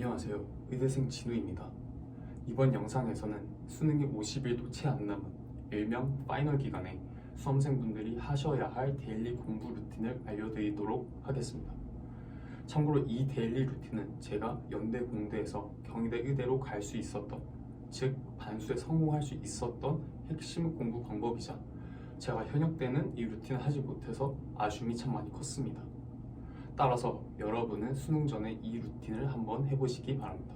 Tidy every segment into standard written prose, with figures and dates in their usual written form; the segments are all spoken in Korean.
안녕하세요. 의대생 진우입니다. 이번 영상에서는 수능이 50일도 채 안 남은 일명 파이널 기간에 수험생분들이 하셔야 할 데일리 공부 루틴을 알려드리도록 하겠습니다. 참고로 이 데일리 루틴은 제가 연대 공대에서 경희대 의대로 갈 수 있었던, 즉 반수에 성공할 수 있었던 핵심 공부 방법이자 제가 현역 때는 이 루틴을 하지 못해서 아쉬움이 참 많이 컸습니다. 따라서 여러분은 수능 전에 이 루틴을 한번 해보시기 바랍니다.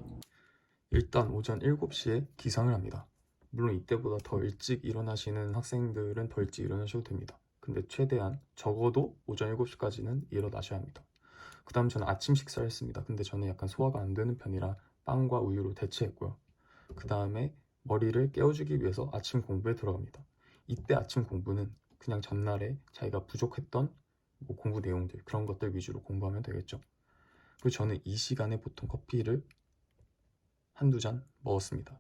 일단 오전 7시에 기상을 합니다. 물론 이때보다 더 일찍 일어나시는 학생들은 더 일찍 일어나셔도 됩니다. 근데 최대한 적어도 오전 7시까지는 일어나셔야 합니다. 그 다음 저는 아침 식사를 했습니다. 근데 저는 약간 소화가 안 되는 편이라 빵과 우유로 대체했고요. 그 다음에 머리를 깨워주기 위해서 아침 공부에 들어갑니다. 이때 아침 공부는 그냥 전날에 자기가 부족했던 공부 내용들, 그런 것들 위주로 공부하면 되겠죠. 그리고 저는 이 시간에 보통 커피를 한두 잔 먹었습니다.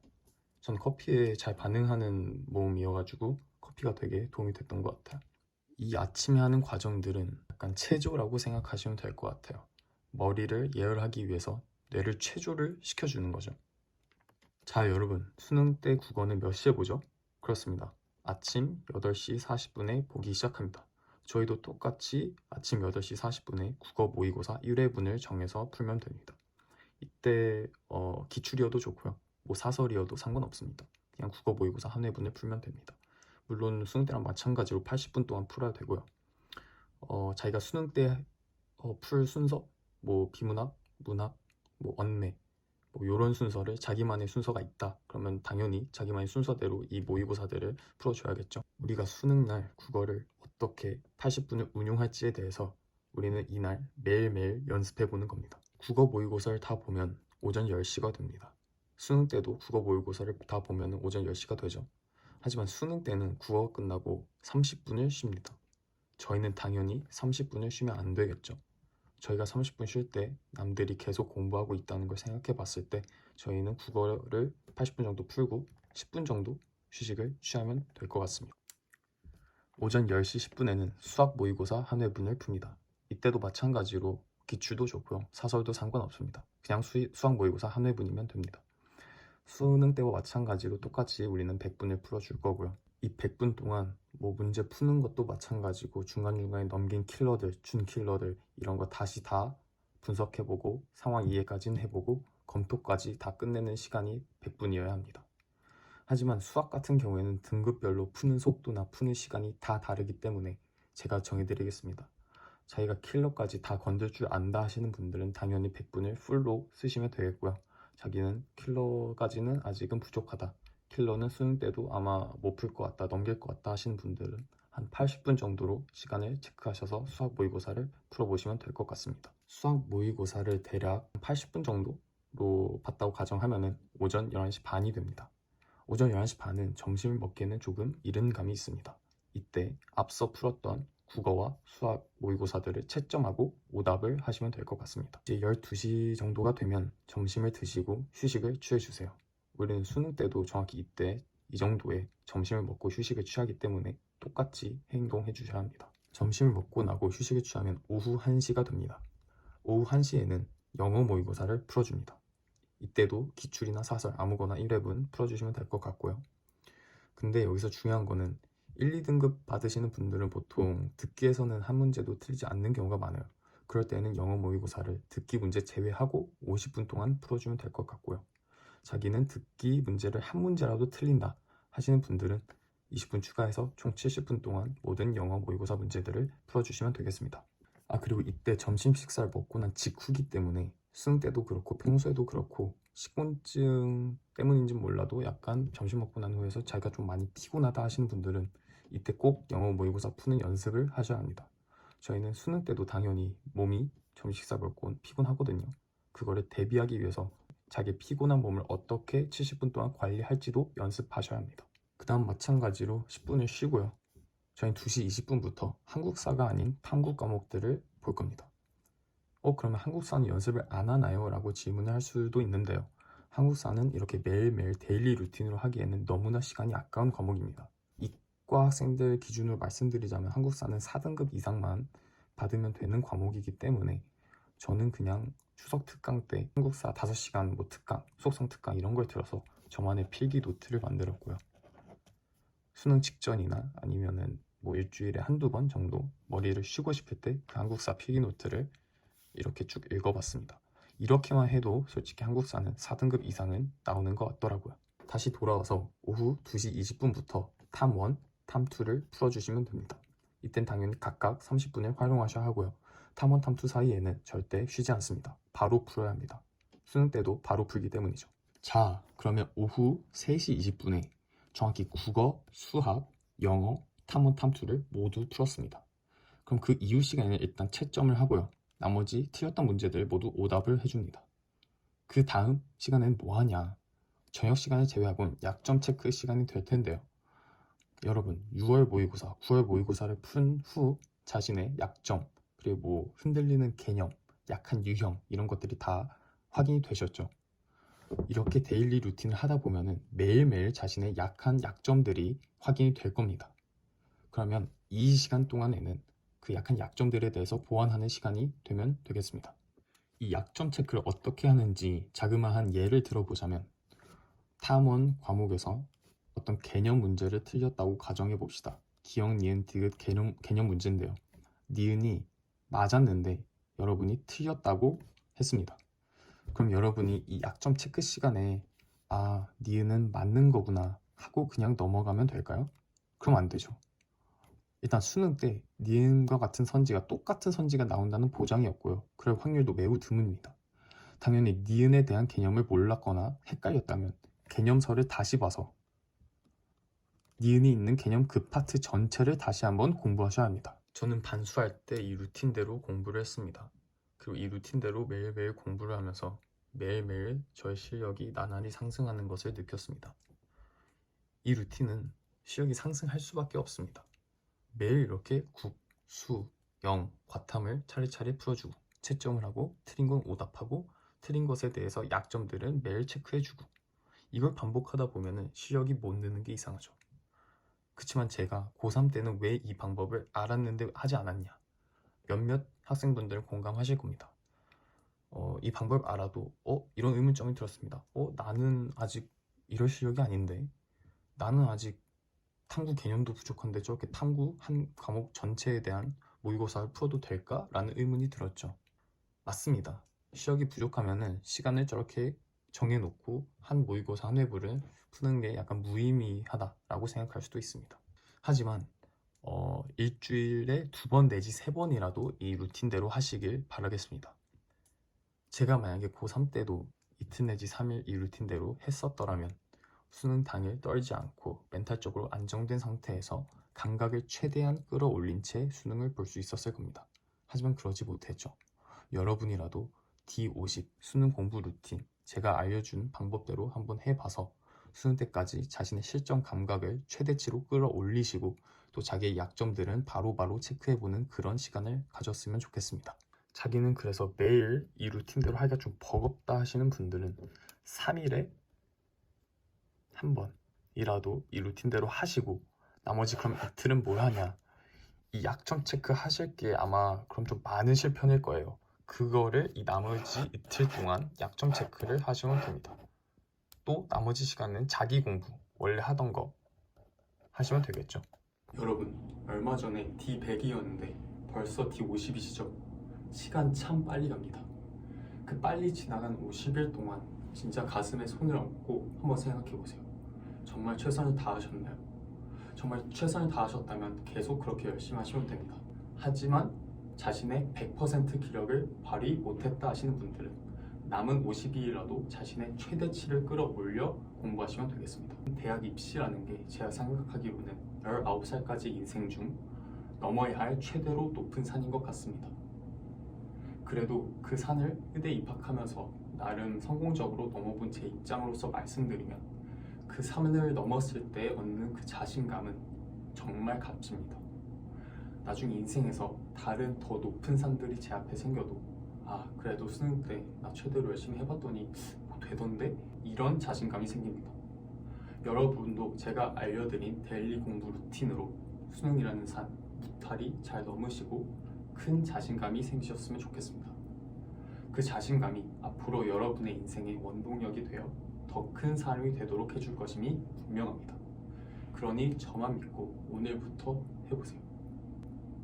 전 커피에 잘 반응하는 몸이어가지고 커피가 되게 도움이 됐던 것 같아요. 이 아침에 하는 과정들은 약간 체조라고 생각하시면 될 것 같아요. 머리를 예열하기 위해서 뇌를 체조를 시켜주는 거죠. 자, 여러분, 수능 때 국어는 몇 시에 보죠? 그렇습니다. 아침 8시 40분에 보기 시작합니다. 저희도 똑같이 아침 8시 40분에 국어 모의고사 1회분을 정해서 풀면 됩니다. 이때 기출이어도 좋고요. 뭐 사설이어도 상관없습니다. 그냥 국어 모의고사 한 회분을 풀면 됩니다. 물론 수능 때랑 마찬가지로 80분 동안 풀어야 되고요. 자기가 수능 때 풀 순서, 뭐 비문학, 문학, 뭐 언매, 뭐 이런 순서를 자기만의 순서가 있다. 그러면 당연히 자기만의 순서대로 이 모의고사들을 풀어줘야겠죠. 우리가 수능날 국어를 어떻게 80분을 운용할지에 대해서 우리는 이날 매일매일 연습해보는 겁니다. 국어 모의고사를 다 보면 오전 10시가 됩니다. 수능 때도 국어 모의고사를 다 보면 오전 10시가 되죠. 하지만 수능 때는 국어가 끝나고 30분을 쉽니다. 저희는 당연히 30분을 쉬면 안 되겠죠. 저희가 30분 쉴 때 남들이 계속 공부하고 있다는 걸 생각해 봤을 때 저희는 국어를 80분 정도 풀고 10분 정도 휴식을 취하면 될 것 같습니다. 오전 10시 10분에는 수학 모의고사 한 회분을 풉니다. 이때도 마찬가지로 기출도 좋고요. 사설도 상관없습니다. 그냥 수학 모의고사 한 회분이면 됩니다. 수능 때와 마찬가지로 똑같이 우리는 100분을 풀어줄 거고요. 이 100분 동안 뭐 문제 푸는 것도 마찬가지고 중간중간에 넘긴 킬러들, 준 킬러들 이런 거 다시 다 분석해보고 상황 이해까지는 해보고 검토까지 다 끝내는 시간이 100분이어야 합니다. 하지만 수학 같은 경우에는 등급별로 푸는 속도나 푸는 시간이 다 다르기 때문에 제가 정해드리겠습니다. 자기가 킬러까지 다 건들 줄 안다 하시는 분들은 당연히 100분을 풀로 쓰시면 되겠고요. 자기는 킬러까지는 아직은 부족하다, 킬러는 수능 때도 아마 못 풀 것 같다, 넘길 것 같다 하시는 분들은 한 80분 정도로 시간을 체크하셔서 수학 모의고사를 풀어보시면 될 것 같습니다. 수학 모의고사를 대략 80분 정도로 봤다고 가정하면 오전 11시 반이 됩니다. 오전 11시 반은 점심을 먹기에는 조금 이른 감이 있습니다. 이때 앞서 풀었던 국어와 수학 모의고사들을 채점하고 오답을 하시면 될 것 같습니다. 이제 12시 정도가 되면 점심을 드시고 휴식을 취해주세요. 우리는 수능 때도 정확히 이때 이 정도의 점심을 먹고 휴식을 취하기 때문에 똑같이 행동해 주셔야 합니다. 점심을 먹고 나고 휴식을 취하면 오후 1시가 됩니다. 오후 1시에는 영어 모의고사를 풀어줍니다. 이때도 기출이나 사설 아무거나 1회분 풀어주시면 될 것 같고요. 근데 여기서 중요한 거는 1, 2등급 받으시는 분들은 보통 듣기에서는 한 문제도 틀리지 않는 경우가 많아요. 그럴 때는 영어 모의고사를 듣기 문제 제외하고 50분 동안 풀어주면 될 것 같고요. 자기는 듣기 문제를 한 문제라도 틀린다 하시는 분들은 20분 추가해서 총 70분 동안 모든 영어 모의고사 문제들을 풀어주시면 되겠습니다. 그리고 이때 점심 식사를 먹고 난 직후기 때문에 수능 때도 그렇고 평소에도 그렇고 식곤증 때문인지 몰라도 약간 점심 먹고 난 후에서 자기가 좀 많이 피곤하다 하시는 분들은 이때 꼭 영어 모의고사 푸는 연습을 하셔야 합니다. 저희는 수능 때도 당연히 몸이 점심 식사 먹고 피곤하거든요. 그거를 대비하기 위해서 자기 피곤한 몸을 어떻게 70분 동안 관리할지도 연습하셔야 합니다. 그 다음 마찬가지로 10분을 쉬고요. 저희는 2시 20분부터 한국사가 아닌 탐구 과목들을 볼 겁니다. 그러면 한국사는 연습을 안 하나요? 라고 질문을 할 수도 있는데요. 한국사는 이렇게 매일매일 데일리 루틴으로 하기에는 너무나 시간이 아까운 과목입니다. 이과 학생들 기준으로 말씀드리자면 한국사는 4등급 이상만 받으면 되는 과목이기 때문에 저는 그냥 추석 특강 때 한국사 5시간 뭐 특강, 속성 특강 이런 걸 들어서 저만의 필기 노트를 만들었고요. 수능 직전이나 아니면은 뭐 일주일에 한두 번 정도 머리를 쉬고 싶을 때 그 한국사 필기 노트를 이렇게 쭉 읽어봤습니다. 이렇게만 해도 솔직히 한국사는 4등급 이상은 나오는 것 같더라고요. 다시 돌아와서 오후 2시 20분부터 탐1, 탐2를 풀어주시면 됩니다. 이땐 당연히 각각 30분을 활용하셔야 하고요. 탐1, 탐2 사이에는 절대 쉬지 않습니다. 바로 풀어야 합니다. 수능 때도 바로 풀기 때문이죠. 자, 그러면 오후 3시 20분에 정확히 국어, 수학, 영어, 탐1, 탐2를 모두 풀었습니다. 그럼 그 이후 시간에는 일단 채점을 하고요. 나머지 틀렸던 문제들 모두 오답을 해줍니다. 그 다음 시간에는 뭐 하냐? 저녁 시간을 제외하고는 약점 체크 시간이 될 텐데요. 여러분 6월 모의고사, 9월 모의고사를 푼 후 자신의 약점, 그리고 뭐 흔들리는 개념, 약한 유형 이런 것들이 다 확인이 되셨죠? 이렇게 데일리 루틴을 하다 보면은 매일매일 자신의 약한 약점들이 확인이 될 겁니다. 그러면 이 시간 동안에는 그 약한 약점들에 대해서 보완하는 시간이 되면 되겠습니다. 이 약점 체크를 어떻게 하는지 자그마한 예를 들어보자면 탐1 과목에서 어떤 개념 문제를 틀렸다고 가정해 봅시다. 기억, 니은, 디귿 개념 문제인데요. 니은이 맞았는데 여러분이 틀렸다고 했습니다. 그럼 여러분이 이 약점 체크 시간에 아, 니은은 맞는 거구나 하고 그냥 넘어가면 될까요? 그럼 안 되죠. 일단 수능 때 니은과 같은 선지가 똑같은 선지가 나온다는 보장이 없고요. 그럴 확률도 매우 드뭅니다. 당연히 니은에 대한 개념을 몰랐거나 헷갈렸다면 개념서를 다시 봐서 니은이 있는 개념 그 파트 전체를 다시 한번 공부하셔야 합니다. 저는 반수할 때 이 루틴대로 공부를 했습니다. 그리고 이 루틴대로 매일매일 공부를 하면서 매일매일 저의 실력이 나날이 상승하는 것을 느꼈습니다. 이 루틴은 실력이 상승할 수밖에 없습니다. 매일 이렇게 국, 수, 영, 과탐을 차례차례 풀어주고 채점을 하고 틀린 건 오답하고 틀린 것에 대해서 약점들은 매일 체크해주고 이걸 반복하다 보면 실력이 못 느는 게 이상하죠. 그치만 제가 고3 때는 왜 이 방법을 알았는데 하지 않았냐? 몇몇 학생분들은 공감하실 겁니다. 이 방법 알아도 이런 의문점이 들었습니다. 나는 아직 이럴 실력이 아닌데 나는 아직 탐구 개념도 부족한데 저렇게 탐구 한 과목 전체에 대한 모의고사를 풀어도 될까? 라는 의문이 들었죠. 맞습니다. 실력이 부족하면은 시간을 저렇게 정해놓고 한 모의고사 한 회부를 푸는 게 약간 무의미하다라고 생각할 수도 있습니다. 하지만 일주일에 2번 내지 3번이라도 이 루틴대로 하시길 바라겠습니다. 제가 만약에 고3 때도 이틀 내지 3일 이 루틴대로 했었더라면 수능 당일 떨지 않고 멘탈적으로 안정된 상태에서 감각을 최대한 끌어올린 채 수능을 볼 수 있었을 겁니다. 하지만 그러지 못했죠. 여러분이라도 D50 수능 공부 루틴 제가 알려준 방법대로 한번 해봐서 수능 때까지 자신의 실전 감각을 최대치로 끌어올리시고 또 자기의 약점들은 바로바로 체크해보는 그런 시간을 가졌으면 좋겠습니다. 자기는 그래서 매일 이 루틴대로 하기가 좀 버겁다 하시는 분들은 3일에 한 번이라도 이 루틴대로 하시고 나머지 그럼 이틀은 뭘 하냐, 이 약점 체크 하실 게 아마 그럼 좀 많으실 편일 거예요. 그거를 이 나머지 이틀 동안 약점 체크를 하시면 됩니다. 또 나머지 시간은 자기 공부 원래 하던 거 하시면 되겠죠. 여러분 얼마 전에 D100이었는데 벌써 D50이시죠? 시간 참 빨리 갑니다. 그 빨리 지나간 50일 동안 진짜 가슴에 손을 얹고 한번 생각해보세요. 정말 최선을 다하셨나요? 정말 최선을 다하셨다면 계속 그렇게 열심히 하시면 됩니다. 하지만 자신의 100% 기력을 발휘 못했다 하시는 분들은 남은 52일이라도 자신의 최대치를 끌어올려 공부하시면 되겠습니다. 대학 입시라는 게 제가 생각하기로는 19살까지 인생 중 넘어야 할 최대로 높은 산인 것 같습니다. 그래도 그 산을 의대 입학하면서 나름 성공적으로 넘어본 제 입장으로서 말씀드리면 그 산을 넘었을 때 얻는 그 자신감은 정말 값집니다. 나중에 인생에서 다른 더 높은 산들이 제 앞에 생겨도 그래도 수능 때 나 최대로 열심히 해봤더니 뭐 되던데? 이런 자신감이 생깁니다. 여러분도 제가 알려드린 데일리 공부 루틴으로 수능이라는 산 무탈히 잘 넘으시고 큰 자신감이 생기셨으면 좋겠습니다. 그 자신감이 앞으로 여러분의 인생의 원동력이 되어 더 큰 사람이 되도록 해줄 것임이 분명합니다. 그러니 저만 믿고 오늘부터 해보세요.